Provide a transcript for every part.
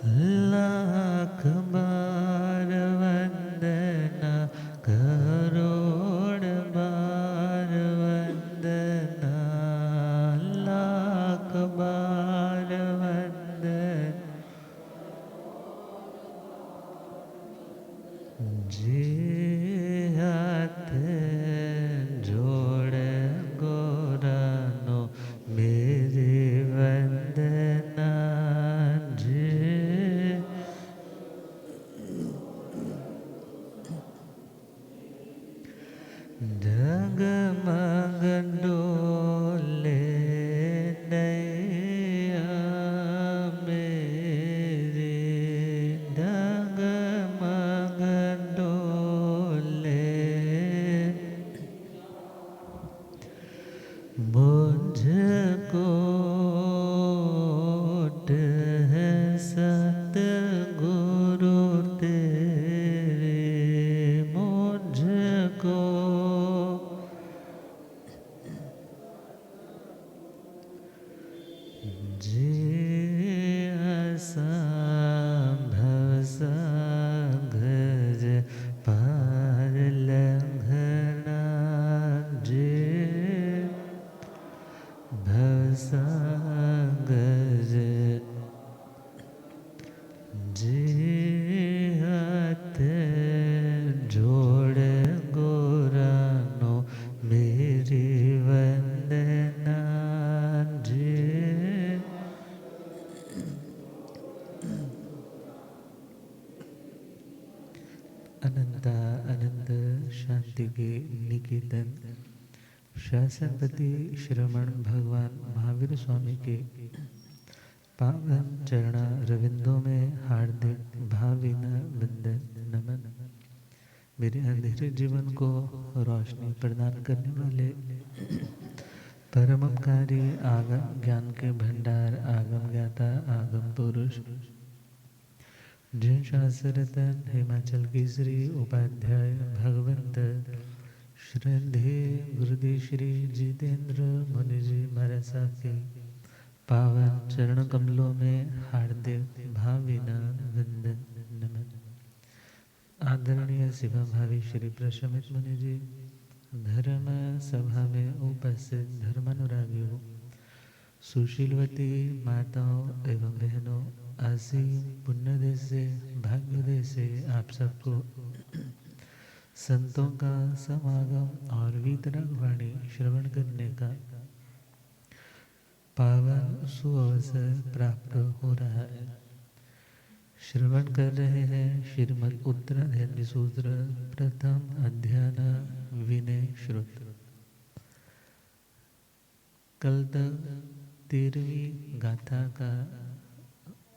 लाख बार वंदना, करोड़ बार वंदना, लाख बार वंदना। जे हाथ जोड़ गोरानो मेरी वंदना, जे डगमग डोले नैया मेरी, डगमग डोले मुझको है सतगुरु तेरे, मुझको जे असंभव संघज पार लंघना, जे भवसागज जे हाथ जोड़ गोरानो मेरी वंदना, जे अनंता अनंत शांति के निकेतन शासनपति श्रमण भगवान महावीर स्वामी के पावन चरण रविंदों में हार्दिक भावभीनी वंदन नमन। मेरे अंधेरे जीवन को रोशनी प्रदान करने वाले परमपकारी आगम ज्ञान के भंडार आगम ज्ञाता आगम पुरुष जय शास्त्ररतन हिमाचल केसरी उपाध्याय भगवंत श्रद्धे गुरुदेव श्री जितेंद्र मुनि जी महाराज साहब के पावन चरण कमलों में हार्दिक भावभीनी वंदन नमन। आदरणीय सेवा भावी श्री प्रशमित मुनि जी, धर्म सभा में उपस्थित धर्मानुरागियों, सुशीलवती माताओं एवं बहनों, असीम पुण्यदेश से भाग्योदय से आप सबको संतों का समागम और वीतराग वाणी श्रवण करने का पावन सुअवसर प्राप्त हो रहा है। श्रवण कर रहे हैं श्रीमद् उत्तराधर्मी सूत्र प्रथम अध्याय विनय श्रुत। कल तक 13वीं गाथा का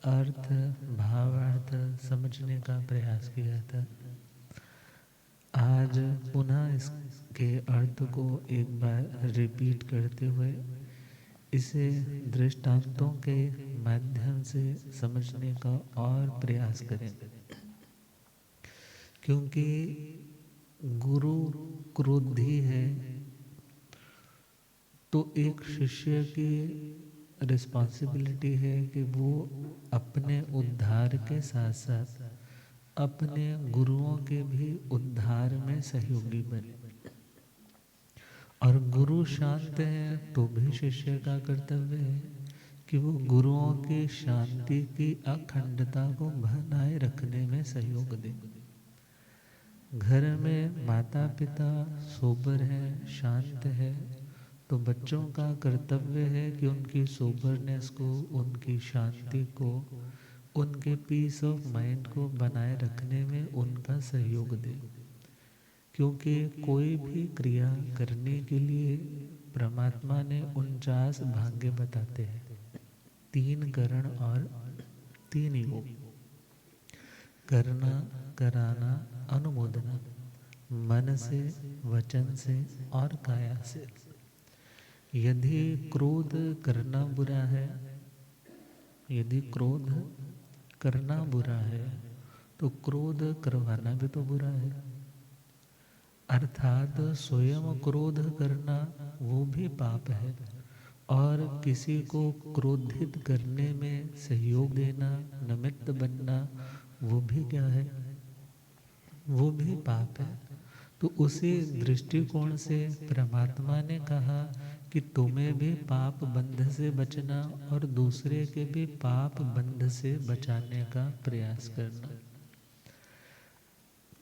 अर्थ भावार्थ समझने का प्रयास किया था। आज पुनः इसके अर्थ को एक बार रिपीट करते हुए इसे दृष्टांतों के माध्यम से समझने का और प्रयास करेंगे, क्योंकि गुरु क्रोधी है तो एक शिष्य की रिस्पॉन्सिबिलिटी है कि वो अपने उद्धार के साथ साथ अपने गुरुओं के भी उद्धार में सहयोगी बने। और गुरु शांत है तो भी शिष्य का कर्तव्य है कि वो गुरुओं की शांति की अखंडता को बनाए रखने में सहयोग दे। घर में माता पिता सोबर है, शांत है, तो बच्चों का कर्तव्य है कि उनकी सोबरनेस को, उनकी शांति को, उनके पीस ऑफ माइंड को बनाए रखने में उनका सहयोग दे। क्योंकि कोई भी क्रिया करने के लिए परमात्मा ने 49 भाग्य बताते हैं, 3 करण और 3 योग। करना, कराना, अनुमोदना, मन से, वचन से और काया से। यदि क्रोध करना बुरा है, यदि क्रोध करना बुरा है तो क्रोध करवाना भी तो बुरा है। अर्थात स्वयं क्रोध करना वो भी पाप है, और किसी को क्रोधित करने में सहयोग देना, निमित्त बनना, वो भी क्या है? वो भी पाप है। तो उसी दृष्टिकोण से परमात्मा ने कहा कि तुम्हें भी पाप बंध से बचना और दूसरे के भी पाप बंध से बचाने का प्रयास करना।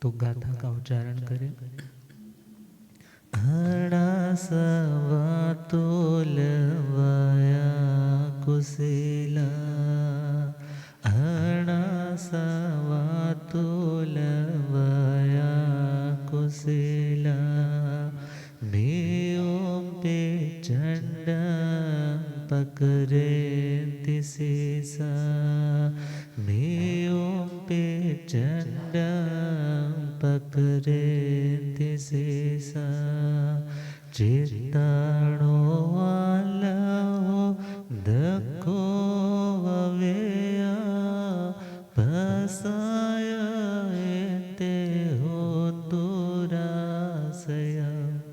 तो गाथा का उच्चारण करें। हड़ा सवा तोलवाया कुशीला, हड़ा सवा तोलवाया कुशीला, मेओं पे चंड पकड़े तिसीसा, मेओं पे चंड पकड़े तिसीसा, चित्ताणो वाला हो दखो ववेया, पसाया एते हो दुरासया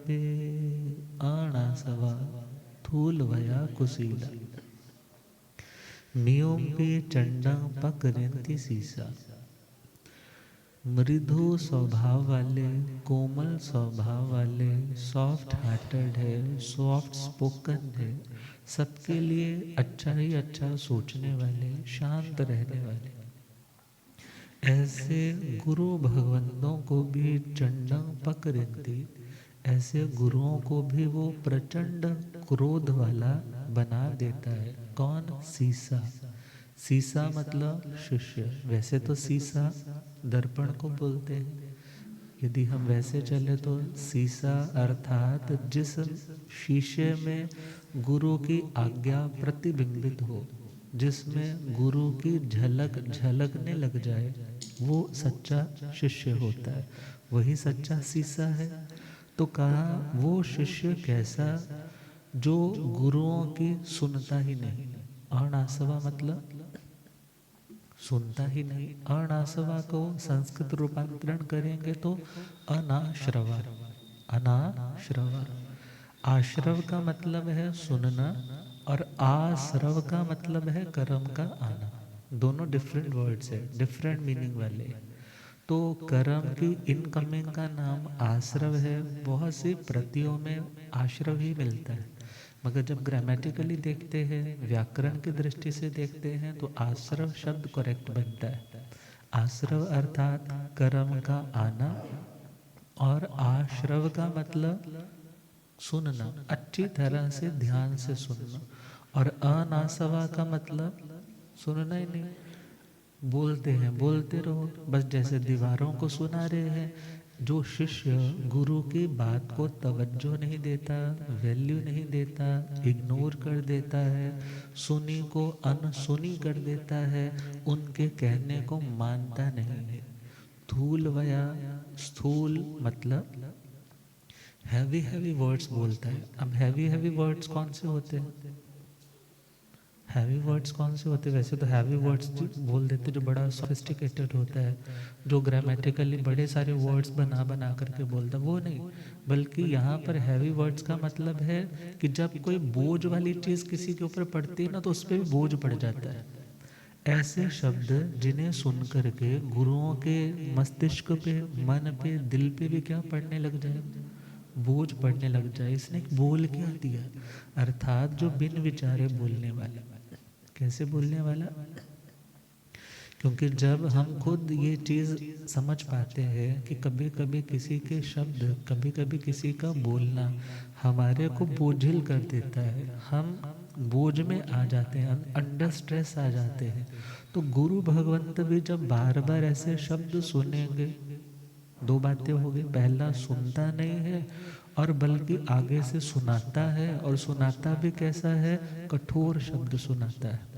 पे। आणा सवा थूल वया कुशीला, मियों पे चंडा पकड़ती सीसा। मृदु स्वभाव वाले, कोमल स्वभाव वाले, सॉफ्ट हार्टेड है, सॉफ्ट स्पोकन है, सबके लिए अच्छा ही अच्छा सोचने वाले, शांत रहने वाले, ऐसे गुरु भगवंतों को भी चंडा पकड़ती, ऐसे गुरुओं को भी वो प्रचंड क्रोध वाला बना देता है। कौन? सीसा। सीसा मतलब शिष्य। वैसे तो सीसा दर्पण को बोलते हैं। यदि हम वैसे चले तो सीसा अर्थात जिस शीशे में गुरु की आज्ञा प्रतिबिंबित हो, जिसमें गुरु की झलक झलकने लग जाए, वो सच्चा शिष्य होता है, वही सच्चा सीसा है। तो कहा वो शिष्य कैसा? जो गुरुओं की सुनता ही नहीं। अनासवा मतलब सुनता ही नहीं। अनासवा को संस्कृत रूपांतरण करेंगे तो अनाश्रवा। अनाश्रवा, आश्रव का मतलब है सुनना और आश्रव का मतलब है कर्म का आना। दोनों डिफरेंट वर्ड्स है, डिफरेंट मीनिंग वाले। तो कर्म की इनकमिंग का नाम आश्रव है। बहुत सी प्रतियों में आश्रव ही मिलता है, मगर जब ग्रामेटिकली देखते हैं, व्याकरण की दृष्टि से देखते हैं तो आश्रव शब्द करेक्ट बनता है। आश्रव अर्थात कर्म का आना, और आश्रव का मतलब सुनना, अच्छी तरह से ध्यान से सुनना। और अनासवा का मतलब सुनना ही नहीं, बोलते हैं, बोलते रहो बस, जैसे दीवारों को सुना रहे हैं। जो शिष्य गुरु की बात को तवज्जो नहीं देता, वैल्यू नहीं देता, इग्नोर कर देता है, सुनी को अनसुनी कर देता है, उनके कहने को मानता नहीं है। थूल वया स्थूल मतलब हैवी हैवी वर्ड्स बोलता है। अब हैवी हैवी वर्ड्स कौन से होते हैं? हैवी वर्ड्स कौन से होते हैं? वैसे तो हैवी वर्ड्स बोल देते जो बड़ा सोफिस्टिकेटेड होता है, जो ग्रामेटिकली बड़े सारे वर्ड्स बना बना करके बोलता, वो नहीं। बल्कि यहाँ पर हैवी वर्ड्स का मतलब है कि जब कोई बोझ वाली चीज़ किसी के ऊपर पड़ती है ना, तो उस पर भी बोझ पड़ जाता है। ऐसे शब्द जिन्हें सुन करके गुरुओं के मस्तिष्क पे, मन पे, दिल पे भी क्या पड़ने लग जाए? बोझ पड़ने लग जाए। इसने बोल क्या दिया? अर्थात जो बिन विचारे बोलने वाला। कैसे बोलने वाला? क्योंकि जब हम खुद ये चीज़ समझ पाते हैं कि कभी कभी किसी के शब्द, कभी कभी किसी का बोलना हमारे को बोझिल कर देता है, हम बोझ में आ जाते हैं, अंडर स्ट्रेस आ जाते हैं। तो गुरु भगवंत भी जब बार बार ऐसे शब्द सुनेंगे, दो बातें हो गई। पहला, सुनता नहीं है, और बल्कि आगे से सुनाता है, और सुनाता भी कैसा है? कठोर शब्द सुनाता है।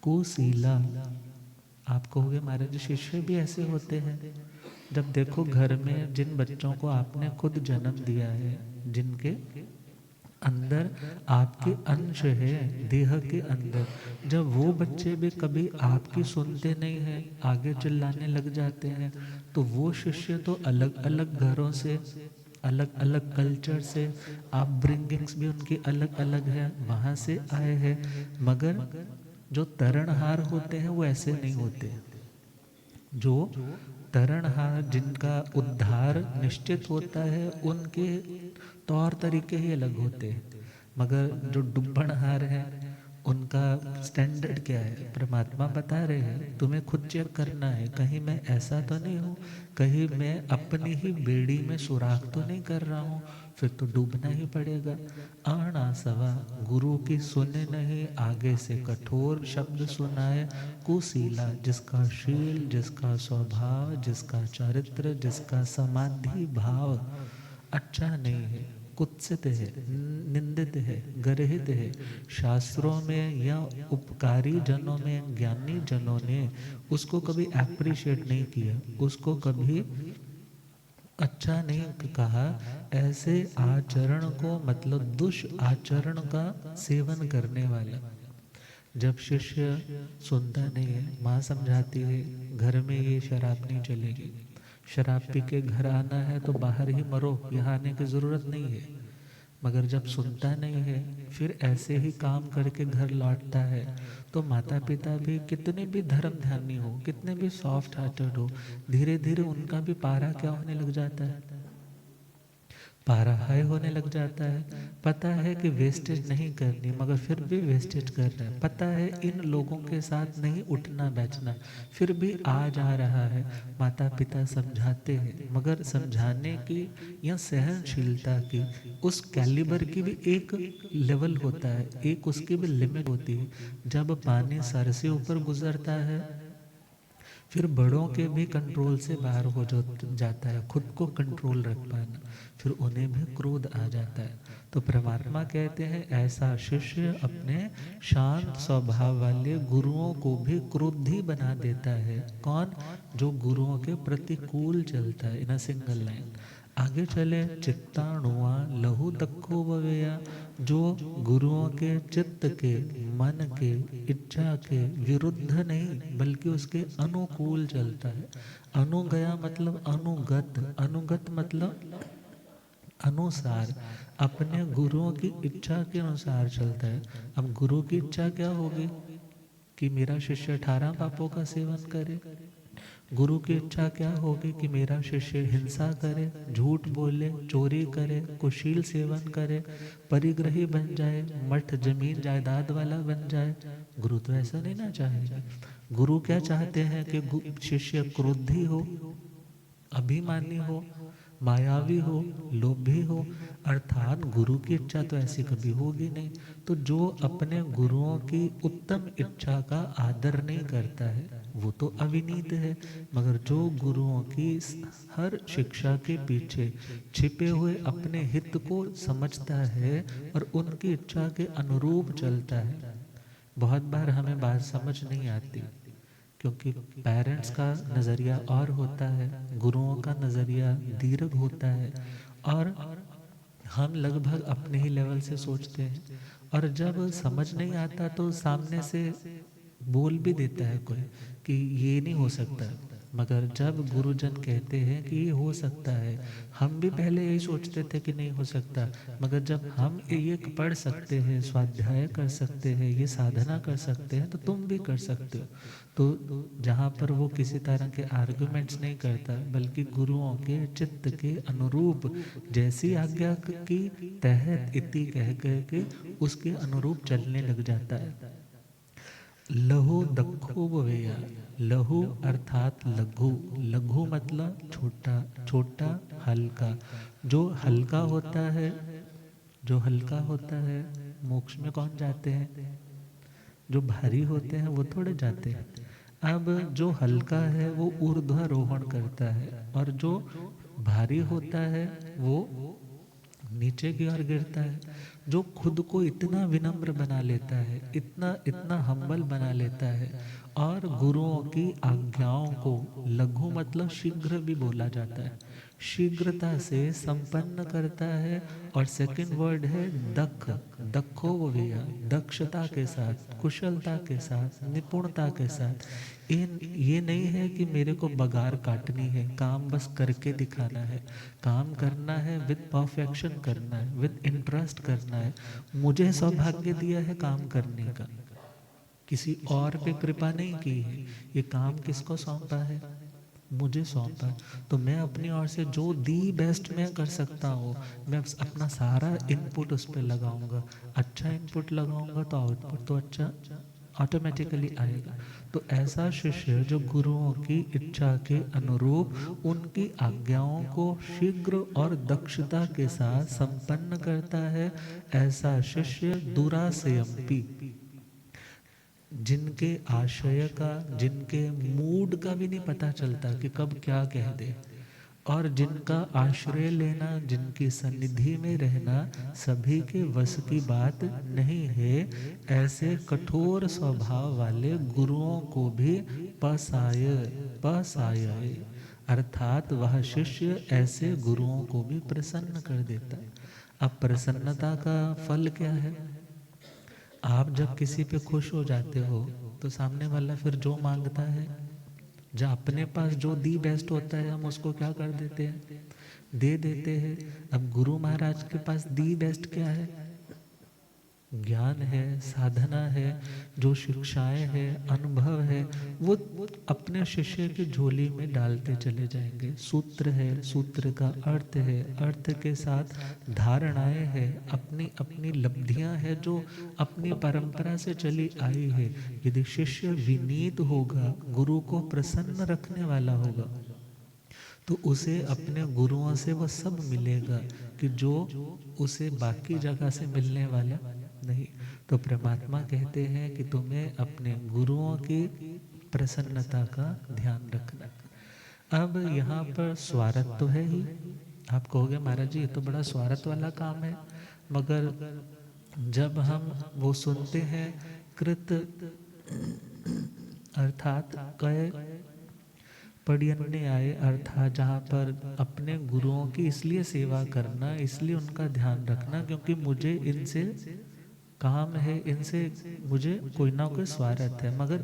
कुशीला, आप कहोगे महाराज जी शिष्य भी ऐसे होते हैं। जब देखो घर में जिन बच्चों को आपने खुद जन्म दिया है, जिनके अंदर आपके अंश है, देह के अंदर, जब वो बच्चे भी कभी आपकी सुनते नहीं हैं, आगे चिल्लाने लग जाते हैं, तो वो शिष्य तो अलग अलग घरों से, अलग अलग कल्चर से, अपब्रिंगिंग्स भी उनकी अलग अलग है, वहाँ से आए हैं। मगर जो तरणहार होते हैं वो ऐसे नहीं होते। जो तरणहार, जिनका उद्धार निश्चित होता है, उनके तौर तरीके ही अलग होते हैं। मगर जो डुब्बनहार हैं, उनका स्टैंडर्ड क्या है? परमात्मा बता रहे हैं तुम्हें खुद चेक करना है, कहीं मैं ऐसा तो नहीं हूँ, कहीं मैं अपनी ही बेड़ी में सुराख तो नहीं कर रहा हूँ, फिर तो डूबना ही पड़ेगा। आना सवा गुरु की सुने नहीं, आगे से कठोर शब्द सुनाए, कुशीला जिसका शील, जिसका स्वभाव, जिसका चरित्र, जिसका समाधि भाव अच्छा नहीं है, कुत्सित है, निंदित है, गर्हित है, शास्त्रों में या उपकारी जनों में, ज्ञानी जनों ने उसको कभी अप्रिशिएट नहीं किया, उसको कभी अच्छा नहीं कहा, ऐसे आचरण को, मतलब दुष्आचरण का सेवन करने वाला। जब शिष्य सुनता नहीं है, माँ समझाती है घर में ये शराब नहीं चलेगी, शराब पी के घर आना है तो बाहर ही मरो, यहाँ आने की ज़रूरत नहीं है। मगर जब सुनता नहीं है, फिर ऐसे ही काम करके घर लौटता है, तो माता पिता भी कितने भी धर्म ध्यानी हो, कितने भी सॉफ्ट हार्टेड हो, धीरे धीरे उनका भी पारा क्या होने लग जाता है? पारा हाई होने लग जाता है। पता है कि वेस्टेज नहीं करनी, मगर फिर भी वेस्टेज कर रहा है। पता है इन लोगों के साथ नहीं उठना बैठना, फिर भी आ जा रहा है। माता पिता समझाते हैं, मगर समझाने की या सहनशीलता की, उस कैलिबर की भी एक लेवल होता है, एक उसकी भी लिमिट होती है। जब पानी सर से ऊपर गुजरता है, फिर बड़ों के भी कंट्रोल से बाहर हो जाता है, खुद को कंट्रोल रख पाना, फिर उन्हें भी क्रोध आ जाता है। तो परमात्मा कहते हैं ऐसा शिष्य अपने शांत स्वभाव वाले गुरुओं को भी क्रोधी बना देता है। कौन? जो गुरुओं के प्रतिकूल चलता है। इन अ सिंगल लाइन आगे चले, चित्ताणुआ लहू दक्खो बवेया, जो गुरुओं के चित्त के, मन के, इच्छा के विरुद्ध नहीं बल्कि उसके अनुकूल चलता है। अनुगया मतलब अनुगत, अनुगत मतलब अनुसार, अपने गुरुओं की इच्छा के अनुसार चलता है। अब गुरु की इच्छा क्या होगी? कि मेरा शिष्य 18 पापों का सेवन करे। गुरु की इच्छा क्या होगी? कि मेरा शिष्य हिंसा करे, झूठ बोले, चोरी करे, कुशील सेवन करे, परिग्रही बन जाए, मठ जमीन जायदाद वाला बन जाए। गुरु तो ऐसा नहीं ना चाहेगा। गुरु क्या चाहते हैं? कि शिष्य क्रोधी हो, अभिमानी हो, मायावी हो, लोभी हो। अर्थात गुरु की इच्छा तो ऐसी कभी होगी नहीं। तो जो अपने गुरुओं की उत्तम इच्छा का आदर नहीं करता है, वो तो अविनीत है। मगर जो गुरुओं की हर शिक्षा के पीछे छिपे हुए अपने हित को समझता है और उनकी इच्छा के अनुरूप चलता है। बहुत बार हमें बात समझ नहीं आती, क्योंकि पेरेंट्स का नज़रिया और होता है, गुरुओं का नज़रिया दीर्घ होता है, और हम लगभग अपने ही लेवल से सोचते हैं। और जब समझ नहीं आता तो सामने से बोल भी देता है कोई कि ये नहीं हो सकता। मगर जब गुरुजन कहते हैं कि ये हो सकता है, हम भी पहले यही सोचते थे कि नहीं हो सकता। मगर जब हम ये पढ़ सकते हैं, स्वाध्याय कर सकते हैं, ये साधना कर सकते हैं, तो तुम भी कर सकते हो। तो जहाँ पर वो किसी तरह के आर्गुमेंट्स नहीं करता, बल्कि गुरुओं के चित्त के अनुरूप, जैसी आज्ञा की तहत इति कह के उसके अनुरूप चलने लग जाता है। लहु दक्खु बवेया, लहु अर्थात लघु, लघु मतलब छोटा, छोटा हल्का। जो हल्का होता है, जो हल्का होता है, मोक्ष में कौन जाते हैं? जो भारी होते हैं वो थोड़े जाते हैं। अब जो हल्का है वो ऊर्ध्वारोहण करता है, और जो भारी होता है वो नीचे की ओर गिरता है। जो खुद को इतना विनम्र बना लेता है, इतना इतना हम्बल बना लेता है, और गुरुओं की आज्ञाओं को, लघु मतलब शीघ्र भी बोला जाता है, शीघ्रता से संपन्न करता है। और सेकंड वर्ड है दक्ष, दक्षो विया, दक्षता के साथ, कुशलता के साथ, निपुणता के साथ। ये नहीं है कि मेरे को बगार काटनी है, काम बस करके दिखाना है। काम करना है विद परफेक्शन करना है, विद इंटरेस्ट करना है। मुझे सौभाग्य दिया है काम करने का, किसी और पे कृपा नहीं की है। ये काम किसको सौंपा है? मुझे सौंपा। तो मैं अपनी ओर से जो दी बेस्ट मैं कर सकता हूँ, मैं अपना सारा इनपुट उस पर लगाऊंगा। अच्छा इनपुट लगाऊंगा तो आउटपुट तो अच्छा ऑटोमेटिकली आएगा। तो ऐसा शिष्य जो गुरुओं की इच्छा के अनुरूप उनकी आज्ञाओं को शीघ्र और दक्षता के साथ संपन्न करता है, ऐसा शिष्य दुरासयम्पी, जिनके आशय का, जिनके मूड का भी नहीं पता चलता कि कब क्या कह दे, और जिनका आश्रय लेना, जिनकी सन्निधि में रहना सभी के वश की बात नहीं है, ऐसे कठोर स्वभाव वाले गुरुओं को भी पसाय पसाय, अर्थात वह शिष्य ऐसे गुरुओं को भी प्रसन्न कर देता है। अब प्रसन्नता का फल क्या है? आप जब किसी पे खुश हो जाते हो तो सामने वाला फिर जो मांगता है, जो अपने पास जो दी बेस्ट होता है, हम उसको क्या कर देते हैं? दे देते हैं। अब गुरु महाराज के पास दी बेस्ट क्या है? ज्ञान है, साधना है, जो शिक्षाएं है, अनुभव है, वो अपने शिष्य की झोली में डालते चले जाएंगे। सूत्र है, सूत्र का अर्थ है, अर्थ के साथ धारणाएं है, अपनी अपनी लब्धियां है जो अपनी परंपरा से चली आई है। यदि शिष्य विनीत होगा, गुरु को प्रसन्न रखने वाला होगा, तो उसे अपने गुरुओं से वह सब मिलेगा कि जो उसे बाकी जगह से मिलने वाला नहीं। तो परमात्मा कहते हैं कि तुम्हें अपने गुरुओं की प्रसन्नता का ध्यान रखना। अब यहाँ पर स्वार्थ तो है ही। आप कहोगे महाराज जी ये तो बड़ा स्वार्थ वाला काम है, मगर जब हम वो सुनते हैं कृत अर्थात कय पर्यन्याय, अर्थात जहाँ पर अपने गुरुओं की इसलिए सेवा करना, इसलिए उनका ध्यान रखना क्योंकि मुझे इनसे काम है, इनसे मुझे कोई ना कोई स्वार्थ है। मगर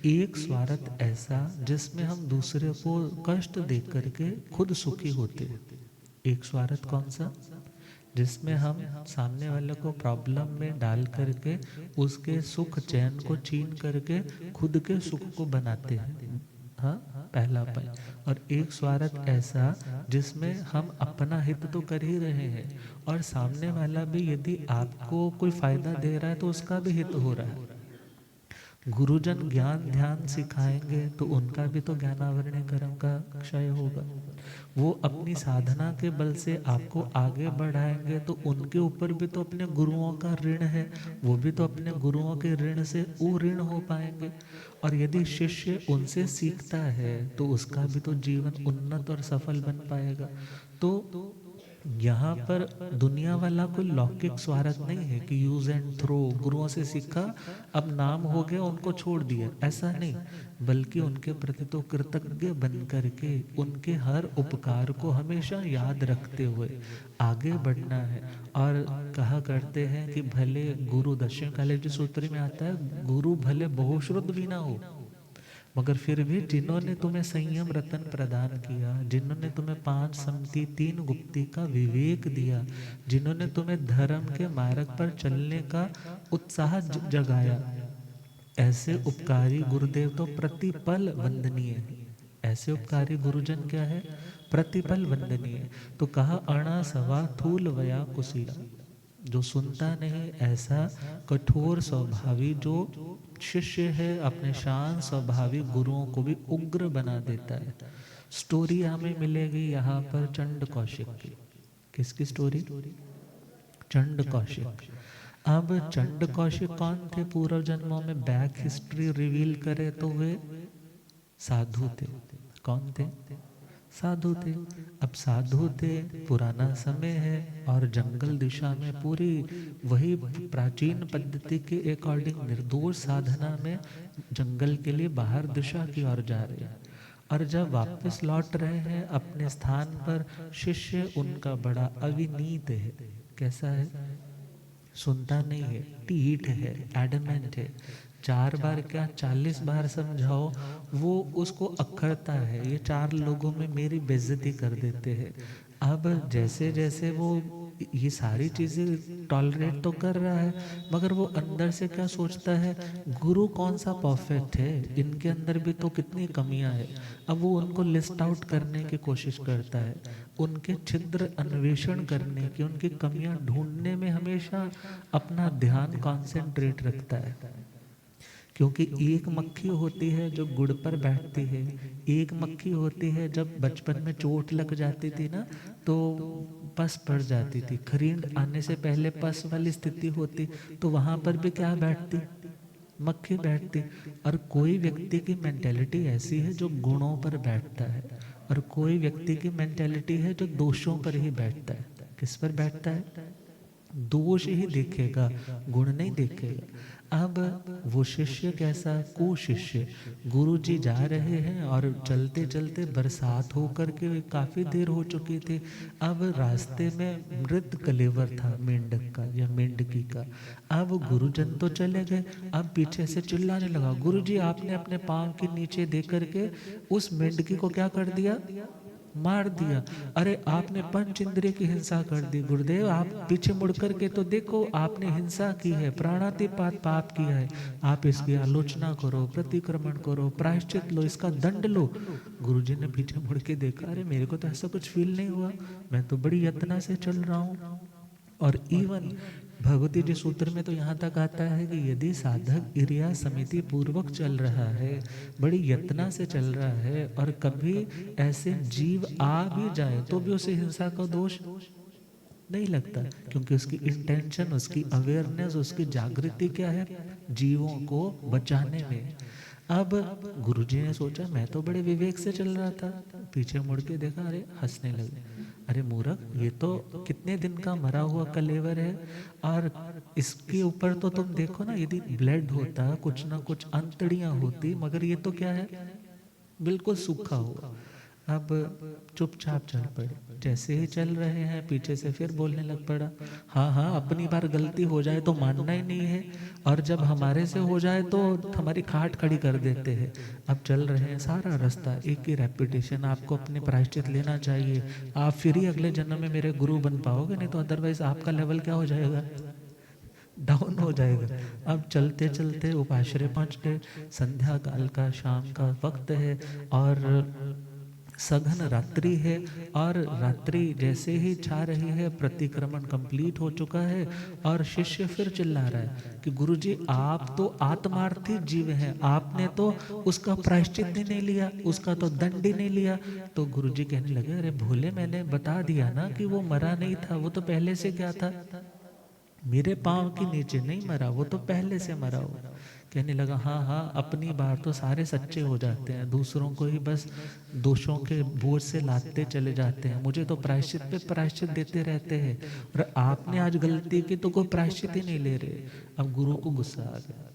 एक स्वार्थ ऐसा जिसमें हम दूसरे को कष्ट दे करके खुद सुखी होते। एक स्वार्थ कौन सा? जिसमें हम सामने वाले को प्रॉब्लम में डाल करके उसके सुख चैन को छीन करके खुद के सुख को बनाते हैं। हाँ, पहला पॉइंट। और एक स्वार्थ ऐसा जिसमें हम अपना हित तो कर ही रहे हैं और सामने वाला भी यदि आपको कोई फायदा दे रहा है तो उसका भी हित हो रहा है। गुरुजन ज्ञान ध्यान सिखाएंगे तो उनका भी तो ज्ञानावरण कर्म का क्षय होगा। वो अपनी साधना के बल से आपको आगे बढ़ाएंगे तो उनके ऊपर भी तो अपने गुरुओं का ऋण है, वो भी तो अपने गुरुओं के ऋण से ऋण हो पाएंगे। और यदि शिष्य उनसे सीखता है तो उसका भी तो जीवन उन्नत और सफल बन पाएगा। तो यहाँ पर दुनिया वाला कोई लौकिक स्वार्थ नहीं है कि यूज एंड थ्रो, गुरुओं से सीखा अब नाम हो गया उनको छोड़ दिया, ऐसा नहीं। बल्कि उनके प्रति तो कृतज्ञ बन करके उनके हर उपकार को हमेशा याद रखते हुए आगे बढ़ना है। और कहा करते हैं कि भले गुरु, दक्षिण काले जी सूत्र में आता है, गुरु भले बहुश्रुत भी ना हो मगर फिर भी जिन्होंने तुम्हें संयम रतन प्रदान किया, जिन्होंने तुम्हें 5 सम्मति 3 गुप्ती का विवेक दिया, जिन्होंने तुम्हें धर्म के मार्ग पर चलने का उत्साह जगाया, ऐसे उपकारी गुरुदेव तो प्रतिपल वंदनीय है। ऐसे उपकारी गुरुजन क्या है? प्रतिपल वंदनीय। तो कहा अणा सवा थूल वया कुशीला, जो सुनता नहीं, ऐसा कठोर स्वभावी जो शिष्य है अपने शांत स्वभावी गुरुओं को भी उग्र बना देता है। स्टोरी हमें मिलेगी यहाँ पर चंड कौशिक की। किसकी स्टोरी? चंड कौशिक। अब चंड कौशिक कौन थे? पूर्व जन्मों में बैक हिस्ट्री रिवील करे तो वे साधु थे। कौन थे? साधु थे। अब साधु थे, पुराना समय है और जंगल दिशा में पूरी वही प्राचीन पद्धति के अकॉर्डिंग निर्दोष साधना में जंगल के लिए बाहर दिशा की ओर जा रहे हैं। और जब वापस लौट रहे हैं अपने स्थान पर, शिष्य उनका बड़ा अविनीत है। कैसा है? सुनता नहीं है, टीठ है, एडमेंट है। 4 बार क्या 40 बार समझाओ वो उसको अखरता है। ये 4 लोगों में मेरी बेइज्जती कर देते हैं। अब जैसे जैसे वो ये सारी चीज़ें टॉलरेट तो कर रहा है, मगर वो अंदर से क्या सोचता है, गुरु कौन सा परफेक्ट है, इनके अंदर भी तो कितनी कमियां है। अब वो उनको लिस्ट आउट करने की कोशिश करता है, उनके छिद्र अन्वेषण करने की, उनकी कमियां ढूंढने में हमेशा अपना ध्यान कॉन्सेंट्रेट रखता है। क्योंकि एक मक्खी होती है जो गुड़ पर बैठती है, एक मक्खी होती है जब बचपन में चोट लग जाती थी ना तो पस पड़ जाती थी, खरींद आने से पहले पस वाली स्थिति होती, तो वहां पर भी क्या बैठती, मक्खी बैठती। और कोई व्यक्ति की मेंटेलिटी ऐसी है जो गुणों पर बैठता है, और कोई व्यक्ति की मेंटेलिटी है जो दोषों पर ही बैठता है। किस पर बैठता है? दोष ही देखेगा, गुण नहीं देखेगा। अब वो शिष्य कैसा, कुशिष्य। गुरु जी जा रहे हैं और चलते चलते बरसात होकर के काफी देर हो चुकी थी। अब रास्ते में मृत कलेवर था मेंढक का या मेंढकी का। अब गुरुजन तो चले गए, अब पीछे से चिल्लाने लगा, गुरु जी आपने अपने पांव के नीचे दे करके उस मेंढकी को क्या कर दिया, मार दिया। अरे आपने पंच इंद्रिय की हिंसा कर दी गुरुदेव, आप पीछे मुड़ करके तो देखो, आपने हिंसा की है, प्राणातिपात पाप किया है, आप इसकी आलोचना करो, प्रतिक्रमण करो, प्रायश्चित लो, इसका दंड लो। गुरुजी ने पीछे मुड़ के देखा, अरे मेरे को तो ऐसा कुछ फील नहीं हुआ, मैं तो बड़ी यत्न से चल रहा हूँ। और इवन भगवती जी सूत्र में तो यहाँ तक आता है कि यदि साधक इरिया समिति पूर्वक चल रहा है, बड़ी यत्ना से चल रहा है, और कभी ऐसे जीव आ भी जाए तो भी उसे हिंसा का दोष नहीं लगता, क्योंकि उसकी इंटेंशन, उसकी अवेयरनेस, उसकी जागृति क्या है, जीवों को बचाने में। अब गुरुजी ने सोचा मैं तो बड़े विवेक से चल रहा था, पीछे मुड़ के देखा, अरे हंसने लगे, अरे मूर्ख, ये तो कितने दिन का मरा हुआ कलेवर है, और इसके ऊपर तो तुम देखो ना, यदि ब्लड होता, कुछ ना कुछ अंतड़ियां होती, मगर ये तो क्या है, बिल्कुल सूखा हुआ। अब चुपचाप चल पड़े। जैसे ही चल रहे हैं पीछे से फिर बोलने लग पड़ा, हाँ हाँ अपनी बार गलती हो जाए तो मानना ही नहीं है, और जब हमारे से हो जाए तो हमारी खाट खड़ी कर देते हैं। अब चल रहे हैं सारा रास्ता एक ही रेपुटेशन, आपको अपने प्रायश्चित लेना चाहिए, आप फिर ही अगले जन्म में मेरे गुरु बन पाओगे, नहीं तो अदरवाइज आपका लेवल क्या हो जाएगा, डाउन हो जाएगा। अब चलते चलते उपाश्रय पहुंच गए, संध्या काल का, शाम का वक्त है, और सघन रात्रि है, और रात्रि जैसे ही छा रही है, प्रतिक्रमण कंप्लीट हो चुका है, और शिष्य फिर चिल्ला रहा है कि गुरुजी आप तो आत्मार्थी जीव हैं, आपने तो उसका प्रायश्चित ही नहीं लिया, उसका तो दंड ही नहीं लिया। तो गुरुजी कहने लगे, अरे भोले, मैंने बता दिया ना कि वो मरा नहीं था, वो तो पहले से क्या था, मेरे पांव के नीचे नहीं मरा, वो तो पहले से मरा हो। कहने लगा, हाँ हाँ अपनी बार तो सारे सच्चे हो जाते हैं, दूसरों को ही बस दोषों के बोझ से लादते चले जाते हैं, मुझे तो प्रायश्चित पे प्रायश्चित देते रहते हैं, और आपने आज गलती की तो कोई प्रायश्चित ही नहीं ले रहे। अब गुरु को गुस्सा आ गया,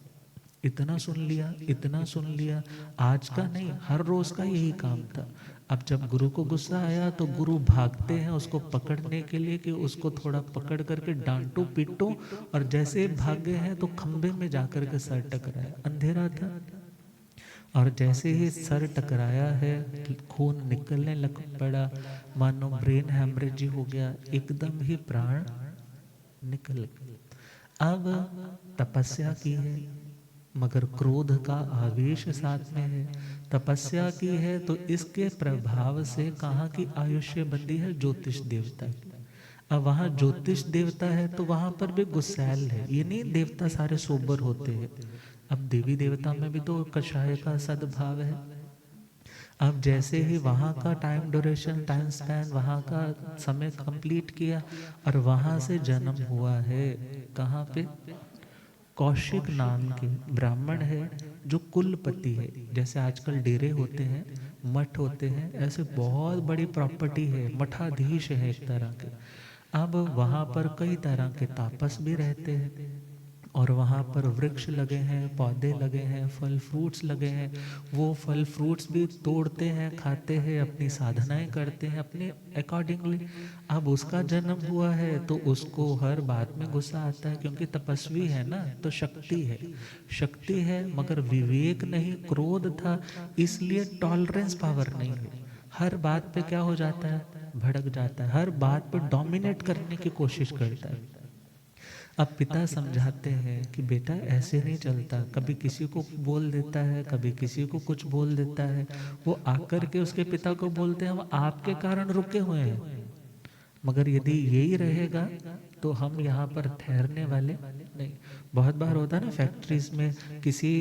इतना सुन लिया, इतना सुन लिया, आज का नहीं हर रोज का यही काम था। अब जब गुरु को गुस्सा आया तो गुरु भागते हैं उसको पकड़ने के लिए कि उसको थोड़ा पकड़ करके डांटो पीटो, और जैसे भागे हैं तो खंबे में जाकर के सर टकराया, अंधेरा था, और जैसे ही सर टकराया है खून निकलने लग पड़ा, मानो ब्रेन हैमरेज हो गया, एकदम ही प्राण निकल गए। अब तपस्या की है, मगर क्रोध का आवेश साथ में है, तपस्या की है तो इसके प्रभाव से कहाँ की आयुष्य बंदी है, ज्योतिष देवता की। अब वहाँ ज्योतिष देवता है तो वहां पर भी गुस्सैल है, ये नहीं देवता सारे सोबर होते हैं। अब देवी देवता में भी तो कषाय का सद्भाव है। अब जैसे ही वहाँ का टाइम ड्यूरेशन, टाइम स्पैन, वहाँ का समय कंप्लीट किया, और वहाँ से जन्म हुआ है कहाँ पे, कौशिक नाम के ब्राह्मण है जो कुलपति है। जैसे आजकल डेरे होते हैं, मठ होते हैं, ऐसे बहुत बड़ी प्रॉपर्टी है, मठाधीश है एक तरह के। अब वहाँ पर कई तरह के तापस भी रहते हैं, और वहाँ पर वृक्ष लगे हैं, पौधे लगे हैं, फल फ्रूट्स लगे हैं। वो फल फ्रूट्स भी तोड़ते हैं, खाते हैं, अपनी साधनाएं करते हैं अपने अकॉर्डिंगली। अब उसका जन्म हुआ है तो उसको हर बात में गुस्सा आता है, क्योंकि तपस्वी है ना, तो शक्ति है, शक्ति है, मगर विवेक नहीं, क्रोध था, इसलिए टॉलरेंस पावर नहीं है। हर बात पे क्या हो जाता है, भड़क जाता है, हर बात पे डोमिनेट करने की कोशिश करता है। अब पिता समझाते हैं कि बेटा ऐसे नहीं चलता, कभी किसी को बोल देता है, कभी किसी को कुछ बोल देता है। वो आकर के उसके पिता को बोलते हैं हम आपके कारण रुके हुए हैं, मगर यदि यही रहेगा तो हम यहाँ पर ठहरने वाले नहीं। बहुत बार होता है ना फैक्ट्रीज में, किसी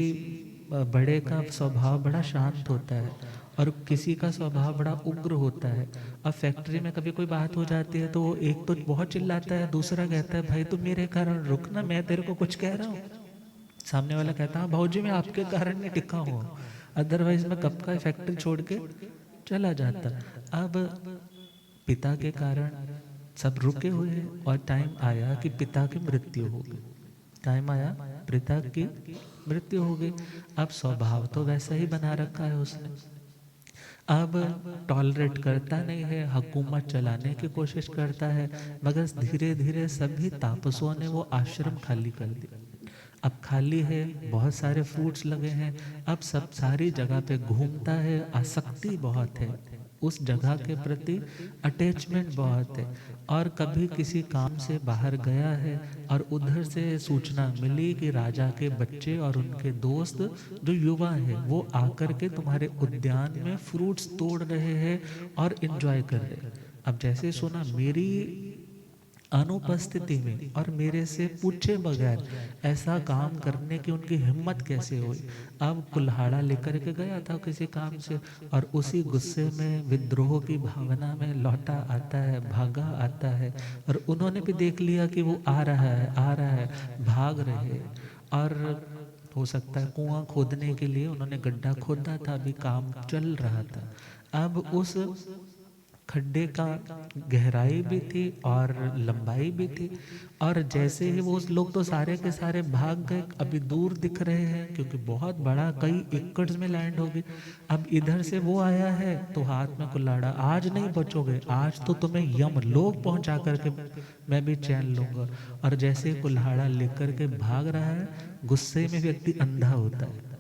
बड़े का स्वभाव बड़ा शांत होता है और किसी का स्वभाव बड़ा उग्र होता है। अब फैक्ट्री में कभी कोई बात हो जाती है तो वो एक तो बहुत चिल्लाता है, दूसरा कहता है भाई तू मेरे कारण रुक ना, मैं तेरे को कुछ कह रहा हूँ। सामने वाला कहता है भाऊजी मैं आपके कारण नहीं टिका हूँ, अदरवाइज मैं कब का फैक्ट्री छोड़ के चला जाता। अब पिता के कारण सब रुके हुए हैं और टाइम आया कि पिता की मृत्यु हो गई। टाइम आया, पिता की मृत्यु हो गई। अब स्वभाव तो वैसा ही बना रखा है उसने, अब टॉलरेट करता नहीं है, हुकूमत चलाने की कोशिश करता है, मगर धीरे धीरे सभी तापसों ने वो आश्रम खाली कर दिया। अब खाली है, बहुत सारे फ्रूट्स लगे हैं, अब सब सारी जगह पे घूमता है, आसक्ति बहुत है, उस जगह के प्रति अटैचमेंट बहुत है। और कभी किसी काम से बाहर गया है और उधर से सूचना मिली कि राजा के बच्चे और उनके दोस्त जो युवा हैं वो आकर के तुम्हारे उद्यान में फ्रूट्स तोड़ रहे हैं और एंजॉय कर रहे हैं। अब जैसे सुना मेरी अनुपस्थिति में और मेरे से पूछे बगैर ऐसा काम करने की उनकी हिम्मत कैसे हुई। अब कुल्हाड़ा लेकर के गया था किसी काम से और उसी गुस्से में विद्रोह की भावना में लौटा आता है, भागा आता है, और उन्होंने भी देख लिया कि वो आ रहा है, आ रहा है, भाग रहे। और हो सकता है कुआं खोदने के लिए उन्होंने गड्ढा खोदा था, अभी काम चल रहा था। अब उस खड्डे का गहराई भी थी और लंबाई भी थी, और जैसे ही वो लोग तो सारे के सारे भाग गए, अभी दूर दिख रहे हैं क्योंकि बहुत बड़ा कई एकड़ में लैंड होगी। अब इधर से वो आया है तो हाथ में कुल्हाड़ा, आज नहीं बचोगे, आज तो तुम्हें यमलोक पहुंचा करके मैं भी चैन लूंगा। और जैसे कुल्हाड़ा लेकर के भाग रहा है, गुस्से में व्यक्ति अंधा होता है।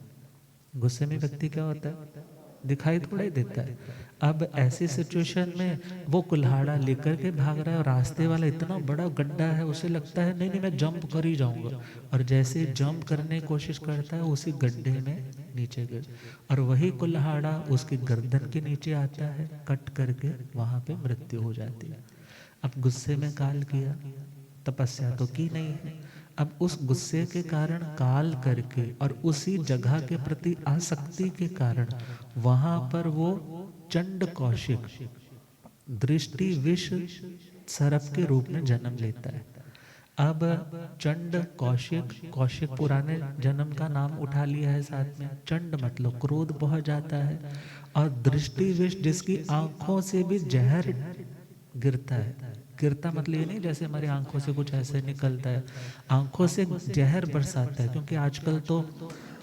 गुस्से में व्यक्ति क्या होता है, दिखाई थोड़ा ही देता है। अब ऐसी सिचुएशन में वो कुल्हाड़ा लेकर के भाग रहा है और रास्ते वाला इतना बड़ा गड्ढा है, उसे लगता है नहीं नहीं मैं जंप कर ही जाऊंगा, और जैसे जंप करने की कोशिश करता है उसी गड्ढे में नीचे गिर, और वही कुल्हाड़ा उसकी गर्दन के नीचे आता है, कट करके वहां पे मृत्यु हो जाती है। अब गुस्से में काल किया, तपस्या तो की नहीं है। अब उस गुस्से के कारण काल करके और उसी जगह के प्रति आसक्ति के कारण वहां पर वो चंड कौशिक दृष्टि विष सर्प के रूप में जन्म लेता है। अब चंड कौशिक, कौशिक पुराने जन्म का नाम उठा लिया है साथ में, चंड मतलब क्रोध बहुत जाता है, और दृष्टि विष जिसकी आंखों से भी जहर गिरता है। गिरता मतलब ये नहीं जैसे हमारी आंखों से कुछ ऐसे निकलता है, आंखों से जहर बरसाता है। क्योंकि आजकल तो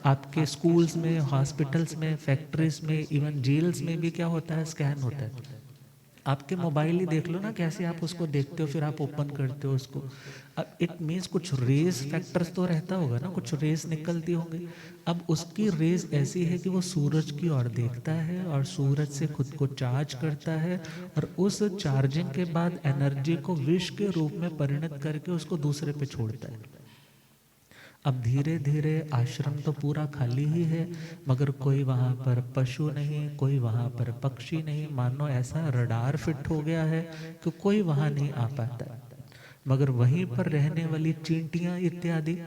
आपके स्कूल्स में, हॉस्पिटल्स में, फैक्ट्रीज में, इवन जेल्स में भी क्या होता है, स्कैन होता है। आपके मोबाइल ही देख लो ना कैसे आप उसको देखते हो, फिर आप ओपन करते हो उसको। अब इट मीन्स कुछ रेस फैक्टर्स तो रहता होगा ना, कुछ रेस निकलती होंगी। अब उसकी रेस ऐसी है कि वो सूरज की ओर देखता है और सूरज से खुद को चार्ज करता है, और उस चार्जिंग के बाद एनर्जी को विष के रूप में परिणत करके उसको दूसरे पे छोड़ता है। अब धीरे धीरे आश्रम तो पूरा खाली ही है, मगर कोई वहाँ पर पशु नहीं, कोई वहाँ पर पक्षी नहीं, मानो ऐसा रडार फिट हो गया है कि कोई वहाँ नहीं आ पाता। मगर वहीं पर रहने वाली चींटियां इत्यादि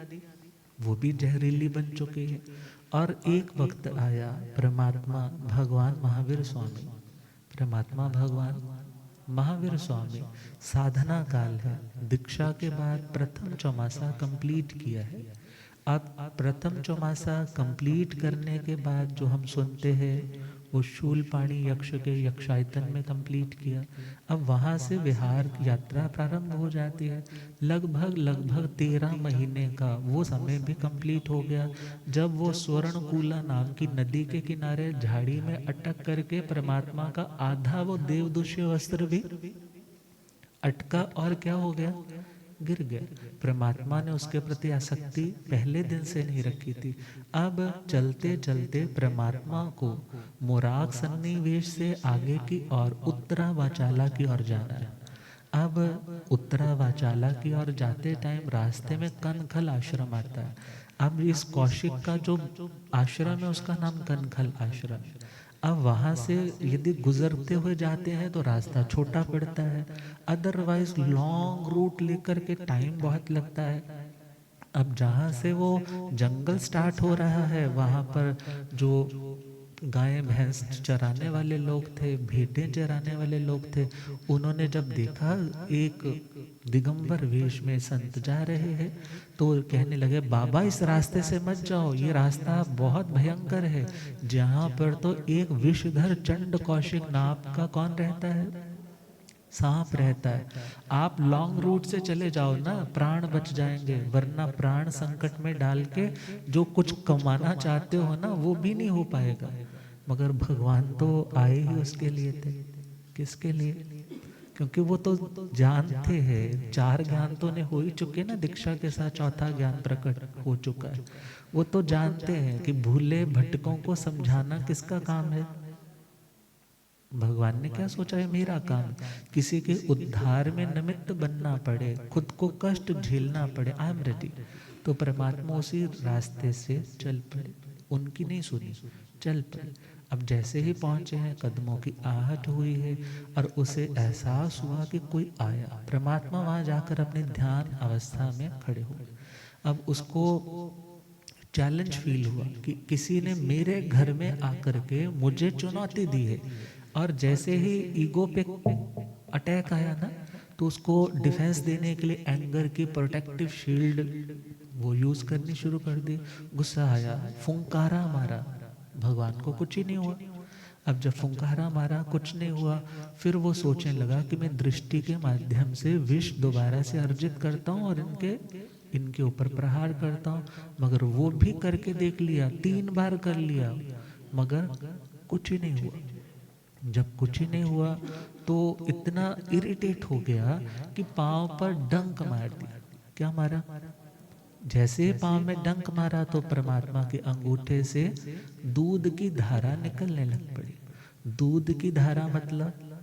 वो भी जहरीली बन चुकी है। और एक वक्त आया, परमात्मा भगवान महावीर स्वामी, परमात्मा भगवान महावीर स्वामी, साधना काल है, दीक्षा के बाद प्रथम चौमासा कंप्लीट किया है। अब प्रथम चौमासा कंप्लीट करने के बाद जो हम सुनते हैं वो शूलपाणी यक्ष के यक्षायतन में कंप्लीट किया। अब वहाँ से विहार की यात्रा प्रारंभ हो जाती है। लगभग 13 महीने का वो समय भी कंप्लीट हो गया, जब वो स्वर्णकूला नाम की नदी के किनारे झाड़ी में अटक करके परमात्मा का आधा वो देवदूष्य वस्त्र भी अटका और क्या हो गया, गिर गया। परमात्मा ने उसके प्रति आसक्ति पहले दिन से नहीं रखी थी। अब चलते चलते परमात्मा को मोराग सन्निवेश से आगे की ओर उत्तरा वाचाला की ओर जाना है। अब उत्तरा वाचाला की ओर जाते टाइम रास्ते में कनखल आश्रम आता है। अब इस कौशिक का जो आश्रम है उसका नाम कनखल आश्रम। अब वहाँ से यदि गुजरते हुए जाते हैं तो रास्ता छोटा पड़ता है, अदरवाइज लॉन्ग रूट लेकर के टाइम बहुत लगता है। अब जहाँ से वो जंगल स्टार्ट हो रहा है वहाँ पर जो गाय भैंस चराने वाले लोग थे, भेंटें चराने वाले लोग थे, उन्होंने जब देखा एक दिगंबर वेश में संत जा रहे हैं तो कहने लगे, बाबा इस रास्ते से मत जाओ, ये रास्ता बहुत भयंकर है। जहाँ पर तो एक विषधर चंड कौशिक नाम का कौन रहता है, सांप रहता है। आप लॉन्ग रूट से चले जाओ ना, प्राण बच जाएंगे, वरना प्राण संकट में डाल के जो कुछ कमाना चाहते हो ना वो भी नहीं हो पाएगा। मगर भगवान तो आए ही उसके लिए थे। किसके लिए? क्योंकि वो तो जानते हैं, 4 ज्ञान तो ने हो ही चुके ना, दीक्षा के साथ चौथा ज्ञान प्रकट हो चुका है। वो तो जानते हैं कि भूले भटकों को समझाना किसका काम है। भगवान ने क्या सोचा है, मेरा काम। किसी के उद्धार में निमित्त बनना पड़े, खुद को कष्ट झेलना पड़े, आई एम रेडी। तो परमात्मा उसी रास्ते से चल पड़े, उनकी नहीं सुनी, चल पड़े। अब जैसे ही पहुंचे हैं, कदमों की आहट हुई है और उसे एहसास हुआ कि कोई आया। परमात्मा वहां जाकर अपने ध्यान अवस्था में खड़े हो। अब उसको चैलेंज फील हुआ कि किसी ने मेरे घर में आकर के मुझे चुनौती दी है। और जैसे ही ईगो पे अटैक आया ना, तो उसको डिफेंस देने के लिए एंगर की प्रोटेक्टिव शील्ड वो यूज करनी शुरू कर दी। गुस्सा आया, फुंकारा मारा, भगवान को कुछ ही नहीं हुआ। अब जब फुंकारा मारा कुछ नहीं हुआ, फिर वो सोचने लगा कि मैं दृष्टि के माध्यम से विष दोबारा से अर्जित करता हूँ और इनके ऊपर प्रहार करता हूँ। मगर वो भी करके देख लिया, 3 बार कर लिया, मगर कुछ ही नहीं हुआ। जब कुछ ही नहीं हुआ तो इतना इरिटेट हो गया कि पांव पर डंक मार दिया। क्या मारा? जैसे पांव में डंक मारा तो परमात्मा के अंगूठे से दूध की धारा निकलने लग पड़ी। दूध की धारा मतलब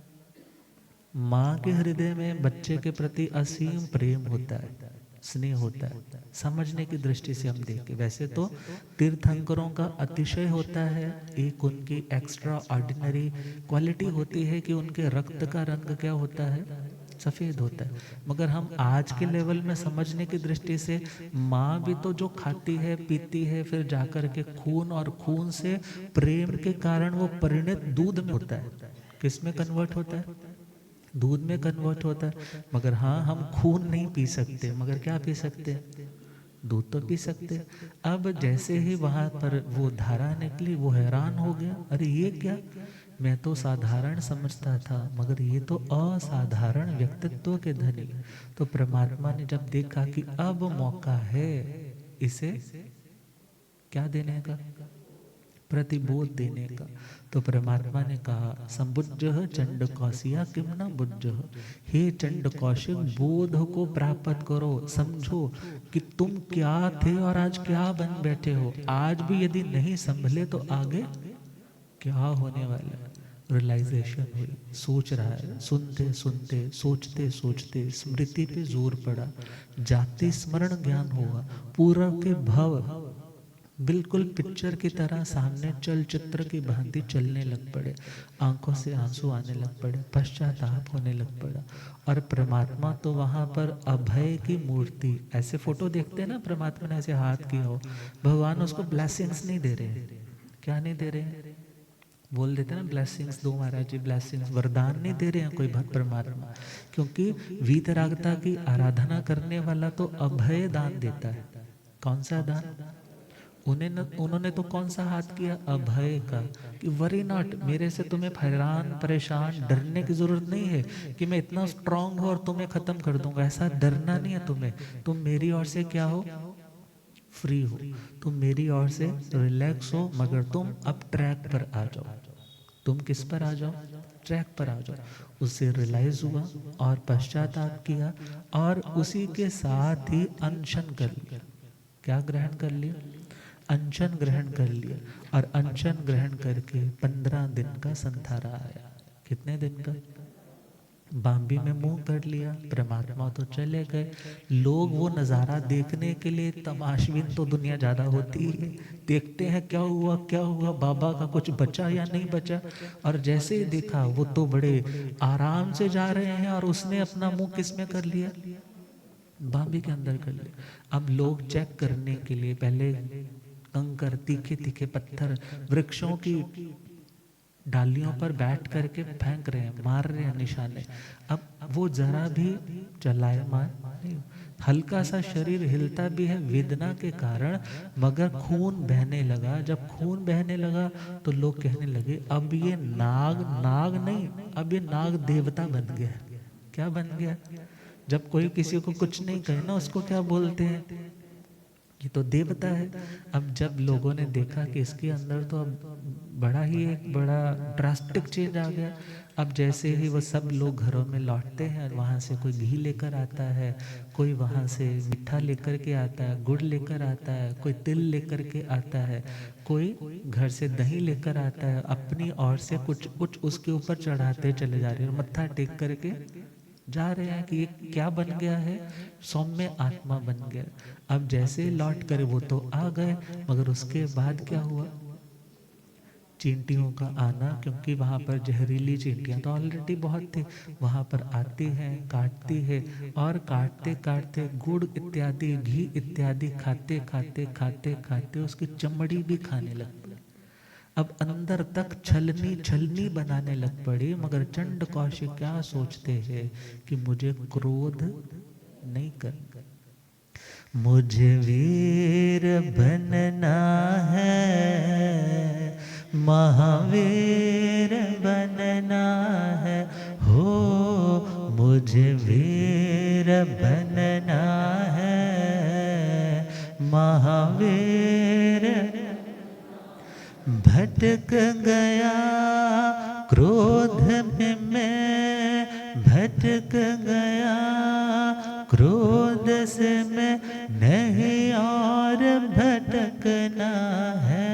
माँ के हृदय में बच्चे के प्रति असीम प्रेम होता है, स्नेह होता है। समझने की दृष्टि से हम देखें, वैसे तो तीर्थंकरों का अतिशय होता है, एक उनकी एक्स्ट्रा ऑर्डिनरी क्वालिटी होती है कि उनके रक्त का रंग क्या होता है, सफेद होता है। मगर हम आज के लेवल में समझने की दृष्टि से, माँ भी तो जो खाती है पीती है, फिर जाकर के खून, और खून से प्रेम के कारण वो परिणत दूध में होता है। किस में कन्वर्ट होता है? दूध में कन्वर्ट होता है। मगर हाँ, हम खून नहीं पी सकते, मगर क्या पी सकते हैं? दूध तो पी सकते हैं। अब जैसे ही वहां पर वो धारा निकली, वो हैरान हो गया, अरे ये क्या, मैं तो साधारण समझता था, मगर ये तो असाधारण व्यक्तित्व के धनी। तो परमात्मा ने जब देखा कि अब मौका है इसे क्या देने का, प्रतिबोध देने का, तो परमात्मा ने कहा, संबुज्जः चंड कौशिया किम न बुज्जः। हे चंड कौशिक, बोध को प्राप्त करो, समझो कि तुम क्या थे और आज क्या बन बैठे हो। आज भी यदि नहीं संभले तो आगे क्या होने वाला है। रियलाइजेशन हुई, सोच रहा है, सुनते सुनते, सोचते सोचते स्मृति पे जोर पड़ा, जाति स्मरण ज्ञान हुआ, पूर्व के भव बिल्कुल पिक्चर की तरह सामने चलचित्र की भांति चलने लग पड़े। आंखों से आंसू आने लग पड़े, पश्चाताप होने लग पड़ा। और परमात्मा तो वहां पर अभय की मूर्ति, ऐसे फोटो देखते हैं ना, परमात्मा ने ऐसे हाथ किया हो, भगवान उसको ब्लेसिंग्स नहीं दे रहे। क्या नहीं दे रहे? बोल देते ना, ब्लेसिंग्स दो महाराज जी, ब्लेसिंग्स, वरदान नहीं दे रहे हैं कोई भक्त परमात्मा। क्योंकि वीतरागता की आराधना करने वाला तो अभय दान देता है। कौन सा दान? उन्होंने तो कौन सा हाथ किया? अभय का, कि वरी नॉट, मेरे से तुम्हें हैरान परेशान डरने की जरूरत नहीं है कि मैं इतना स्ट्रांग हूं और तुम्हें खत्म कर दूंगा। ऐसा डरना नहीं है तुम्हें। तुम मेरी ओर से क्या हो? फ्री हो। तुम मेरी ओर से रिलैक्स हो, मगर तुम अब ट्रैक पर आ जाओ। तुम किस पर आ जाओ? ट्रैक पर आ जाओ। उससे रियलाइज हुआ और पश्चाताप किया और उसी के साथ ही अनशन कर लिया। क्या ग्रहण कर लिया? अनशन ग्रहण कर लिया। और अनशन ग्रहण करके 15 दिन का संथारा आया। कितने दिन का? बाम्बी में मुंह कर लिया। परमात्मा तो चले गए। लोग वो नज़ारा देखने के लिए, तमाशबीन तो दुनिया ज़्यादा होती है, देखते हैं क्या हुआ क्या हुआ, बाबा का कुछ बचा या नहीं बचा। और जैसे ही देखा वो तो बड़े आराम से जा रहे हैं और उसने अपना मुंह किस में कर लिया? बाम्बी के अंदर कर लिया। अब लोग चेक करने के लिए पहले कंकर, तीखे तीखे पत्थर, वृक्षों की डालियों पर बैठ करके फेंक रहे हैं, मार रहे हैं निशाने। अब वो जरा भी चलायमान नहीं, हल्का सा शरीर हिलता भी है वेदना के कारण, मगर खून बहने लगा। जब खून बहने लगा तो लोग कहने लगे अब ये नाग, नाग नहीं, अब ये नाग देवता बन गया। क्या बन गया? जब कोई किसी को कुछ नहीं कहे ना, उसको क्या बोलते हैं? ये तो देवता है। अब जब लोगों ने देखा कि इसके अंदर तो अब बड़ा ही एक बड़ा ड्रास्टिक चेंज आ गया। अब जैसे ही वो सब लोग घरों में लौटते हैं और वहाँ से कोई घी लेकर आता है, कोई वहाँ से मीठा लेकर के आता है, गुड़ लेकर आता है, कोई तिल लेकर के आता है, कोई घर से दही लेकर आता है, अपनी ओर से कुछ कुछ उसके ऊपर चढ़ाते चले जा रहे हैं, मत्था टेक करके जा रहे हैं कि ये क्या बन गया है? सौम्य आत्मा बन गया। अब जैसे लौट कर वो तो आ गए, मगर उसके बाद क्या हुआ? चींटियों का आना, क्योंकि वहाँ पर जहरीली चींटियाँ तो ऑलरेडी बहुत थी, वहाँ पर आती हैं, काटती है और काटते काटते गुड़ इत्यादि, घी इत्यादि खाते खाते खाते खाते उसकी चमड़ी भी खाने लग पड़े। अब अंदर तक छलनी छलनी बनाने लग पड़ी। मगर चंड कौशिक क्या सोचते हैं कि मुझे क्रोध नहीं करना, मुझे वीर बनना है, महावीर बनना है। हो मुझे वीर बनना है, महावीर। भटक गया क्रोध में मैं, भटक गया क्रोध से मैं, नहीं और भटकना है।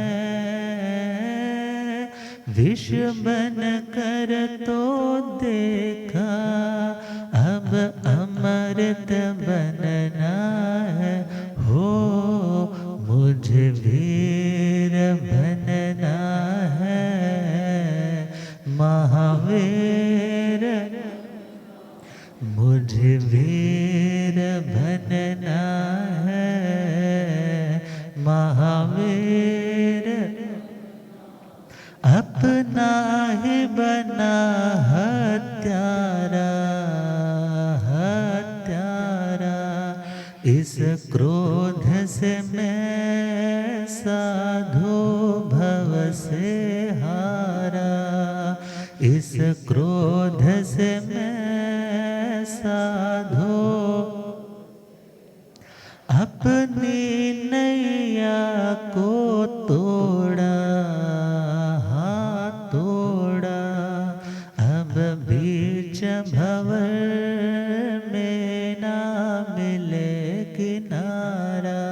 विष बन कर तो देखा, अब अमृत बनना है। हो मुझे वीर बनना है, महावीर। मुझे वीर बनना है, महावीर। अपना ही बना हत्यारा, हत्यारा। इस क्रोध से मैं साधु भव से हारा, इस क्रोध से मैं साधु अपनी नैया को तोड़ा, हाँ तोड़ा। अब बीच भंवर में ना मिले किनारा,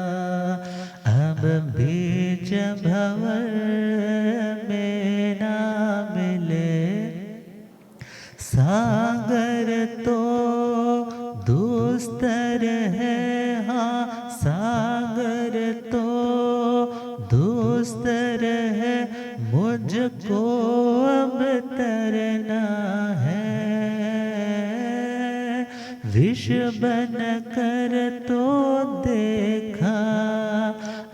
अब बीच भंवर में ना मिले सागर तो दुस्तर है, हाँ सागर तो दुस्तर है। मुझको अब तरना है, विष बन कर तो देखा,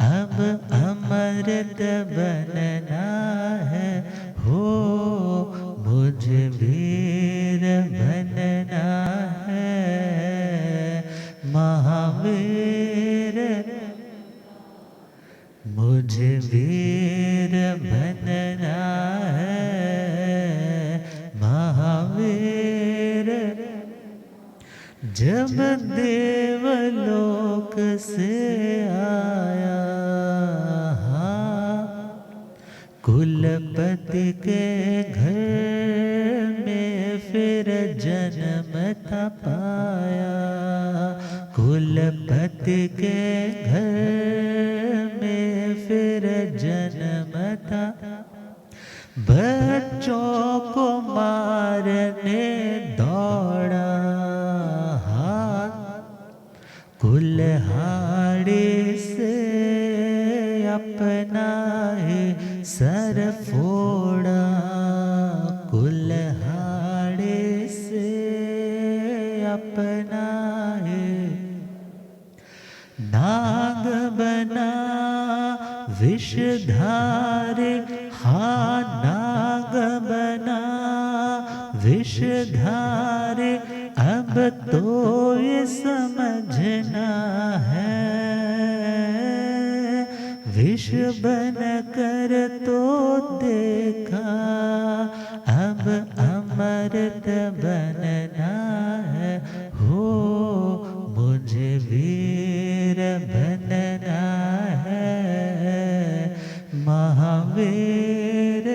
अब अमृत बनना है। हो मुझे वीर बनना है, महावीर। मुझे मुझे वीर बनना है महावीर। जब देवलोक से आया कुलपति के घर में फिर जन्म था पाया। कुलपति के घर में फिर जन्म था। बच्चों को मारने दौड़ा कुल्हाड़ी से अपना ही सर फोड़ा। कुल्हाड़ी से अपना ही नाग बना विषधारी। हाँ नाग बना विषधारी। अब तो ये समझना है विष बन कर तो देखा। अब अमृत बनना है हो मुझे वीर बनना है महावीर।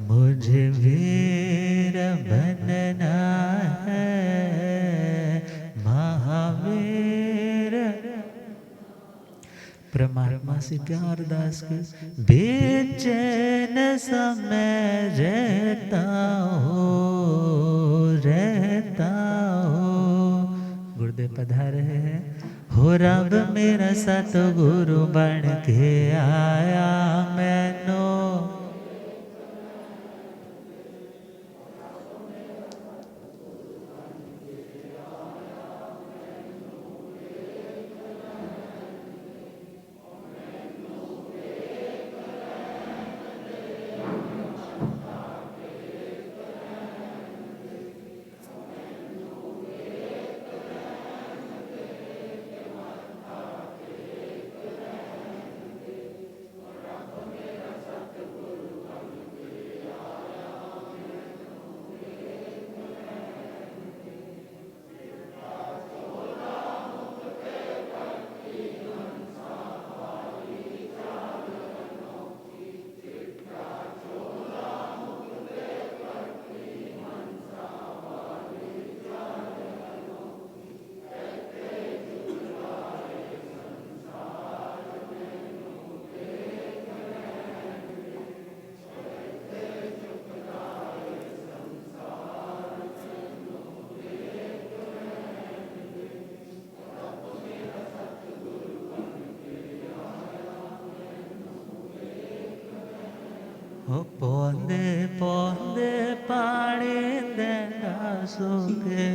मुझे वीर बनना है महावीर। परमात्मा से क्या अरदास की? बेचैन समय रहता हो। गुरुदेव पधारे हैं। हो रब मेरा सतगुरु बन के आया मैनो। पौंदे पौंदे पानी देना सूखे।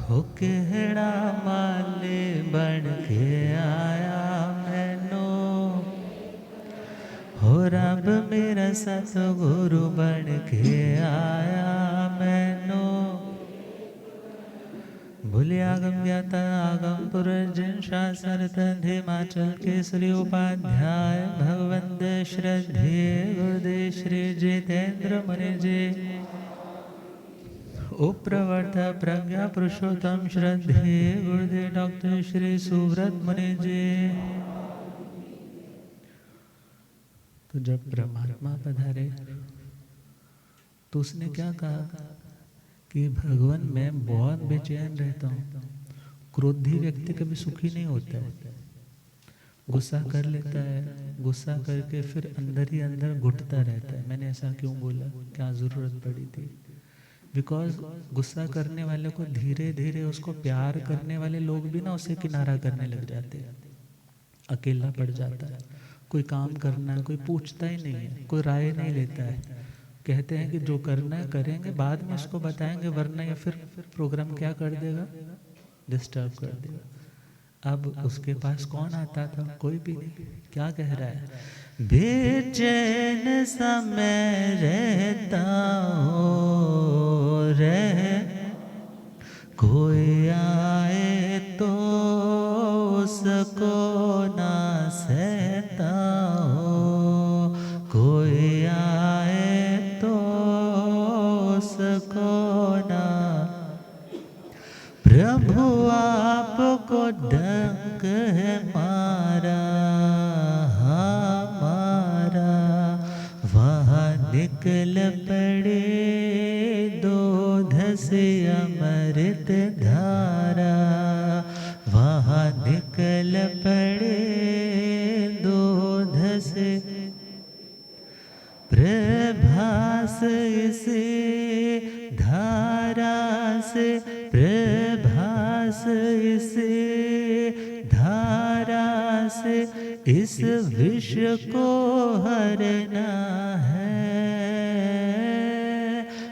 हो केड़ा माले बन के आया मैनू। हो रब मेरा सतगुरु बन के आया मैनू। भूले आगम ज्ञाता आगम पुरर्जन शास्त्र हिमाचल केसरी उपाध्याय भगवंत श्रद्धे गुरुदेव श्री जितेंद्र मुनि जी। उप्रवर्त प्रज्ञा पुरुषोत्तम श्रद्धे गुरुदेव डॉक्टर श्री सुव्रत मुनि जी। तो जब परमात्मा पधारे तो उसने क्या कहा कि भगवान मैं बहुत बेचैन रहता हूँ। क्रोधी व्यक्ति कभी सुखी नहीं होता है। गुस्सा कर लेता है, गुस्सा करके फिर अंदर ही अंदर घुटता रहता है। मैंने ऐसा क्यों बोला, क्या ज़रूरत पड़ी थी? बिकॉज गुस्सा करने वाले को धीरे धीरे उसको प्यार करने वाले लोग भी ना उसे किनारा करने लग जाते हैं। अकेला पड़ जाता है। कोई काम करना है कोई पूछता ही नहीं है, कोई राय नहीं लेता है। कहते हैं कि जो करना है करेंगे, बाद में इसको बताएंगे, वरना या फिर प्रोग्राम क्या कर देगा, डिस्टर्ब कर देगा। अब उसके पास कौन आता था? कोई भी नहीं। क्या कह रहा है? बेचैन समय रहता हो रह, कोई आए तो उसको ना सहता हो, कोई आए तो उसको ना। प्रभु आपको डंक है मारा हमारा, वहाँ निकल पड़े दूध से अमृत धारा, वहाँ निकल पड़े दूध से। प्रभास इसे धारा से, प्रभास इसे धारा से, इस विष को हरना है।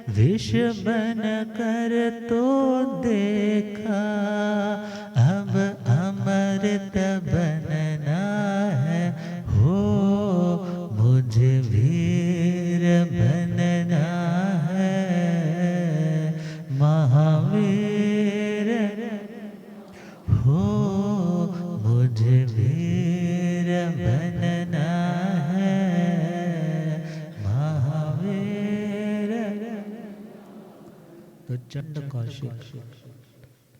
विष बन कर तो देखा, अब अमृत बनना है। हो मुझे वीर बनना है, महावीर हो मुझे वीर बनना है, महावीर। तो चंड कौशिक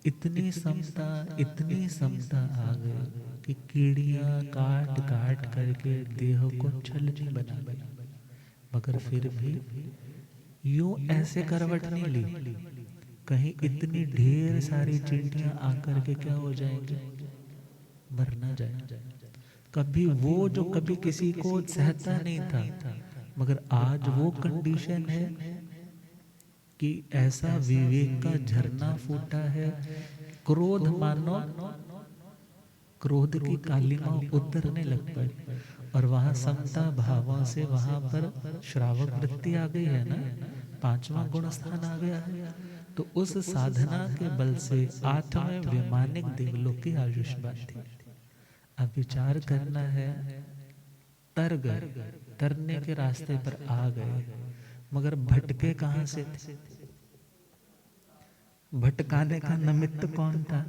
इतनी समता आ गई कि कीड़ियां काट काट करके देह को छलनी बना दी, मगर फिर भी यूं ऐसे करवट नहीं ली कहीं इतनी ढेर सारी चींटियां आकर के क्या हो जाएंगे, मर ना जाए। कभी वो जो कभी किसी को सहता नहीं था, मगर आज वो कंडीशन है कि ऐसा विवेक का झरना फूटा है। क्रोध मानो क्रोध की कालिमा उतरने लग पाई, और वहां समता भावों से वहां पर श्रावक वृत्ति आ गई है ना, पांचवा गुण स्थान आ गया है। तो उस साधना के बल से आठवें वैमानिक देवलोक की आयुष्मान थी। अब विचार करना है, तर गए, तरने के रास्ते पर आ गए, मगर भटके कहां से थे? भटकाने का निमित्त कौन था?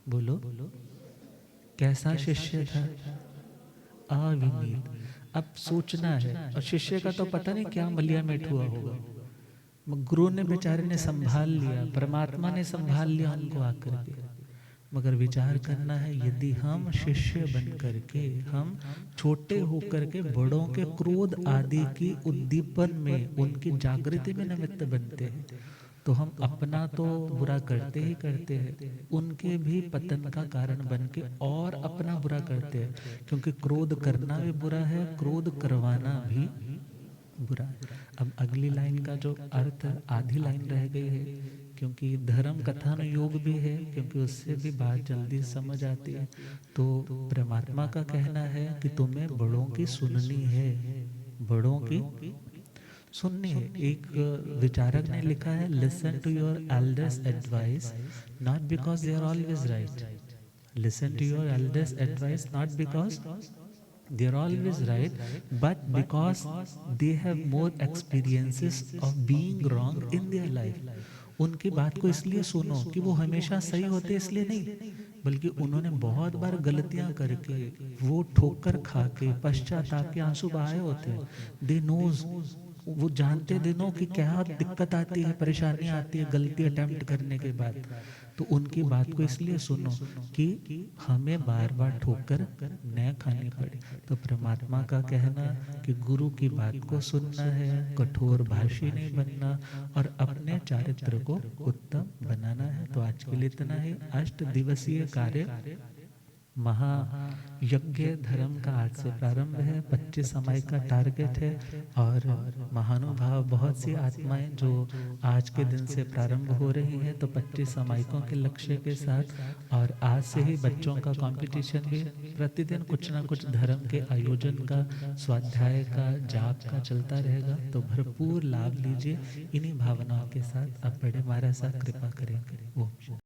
बोलो, कैसा शिष्य था? अविनीत। अब सोचना है, और शिष्य का तो पता नहीं क्या मलिया मेट हुआ होगा, गुरु ने बेचारे ने संभाल लिया, परमात्मा ने संभाल लिया उनको आकर के। मगर विचार करना है, यदि हम शिष्य बन करके हम छोटे होकर के बड़ों के क्रोध आदि की उद्दीपन में, उनकी जागृति में निमित्त बनते हैं, तो हम अपना तो बुरा करते ही करते हैं, उनके भी पतन का कारण बन के और अपना बुरा करते हैं। क्योंकि क्रोध करना भी बुरा है, क्रोध करवाना भी बुरा है। अब अगली लाइन का जो अर्थ आधी लाइन रह गई है, क्योंकि धर्म कथन योग भी है, क्योंकि उससे भी बात जल्दी समझ आती है। तो परमात्मा का कहना है कि तुम्हें बड़ों की सुननी है, बड़ों की सुननी है। एक विचारक ने लिखा है, listen to your elders advice not because they are always right, listen to your elders advice not because they are always right, but because they have more experiences of being wrong in their life. उनकी बात को इसलिए सुनो कि वो हमेशा सही होते इसलिए नहीं, बल्कि उन्होंने बहुत बार गलतियां करके, वो ठोकर खा के, पश्चाताप के आंसू बहाए होते हैं। दे नोज, वो जानते दिनों कि क्या दिक्कत आती है, परेशानी आती है गलती अटेम्प्ट करने के बाद। तो उनकी बात को इसलिए सुनो कि हमें बार बार ठोकर न खानी पड़े। तो परमात्मा का कहना कि गुरु की बात को सुनना है, कठोर भाषी नहीं बनना, और अपने चारित्र को उत्तम बनाना है। तो आज के लिए इतना ही। 8 दिवसीय कार्य महायज्ञ धर्म का आज से प्रारंभ है। 25 समय का टारगेट है, और महानुभाव बहुत सी आत्माएं जो आज के दिन से प्रारंभ हो रही हैं, तो 25 समायिकों के लक्ष्य के साथ। और आज से ही बच्चों का कंपटीशन भी, प्रतिदिन कुछ ना कुछ धर्म के आयोजन का, स्वाध्याय का, जाप का चलता रहेगा। तो भरपूर लाभ लीजिए। इन्हीं भावनाओं के साथ अब बड़े महाराज साहब कृपा करेंगे। ओम।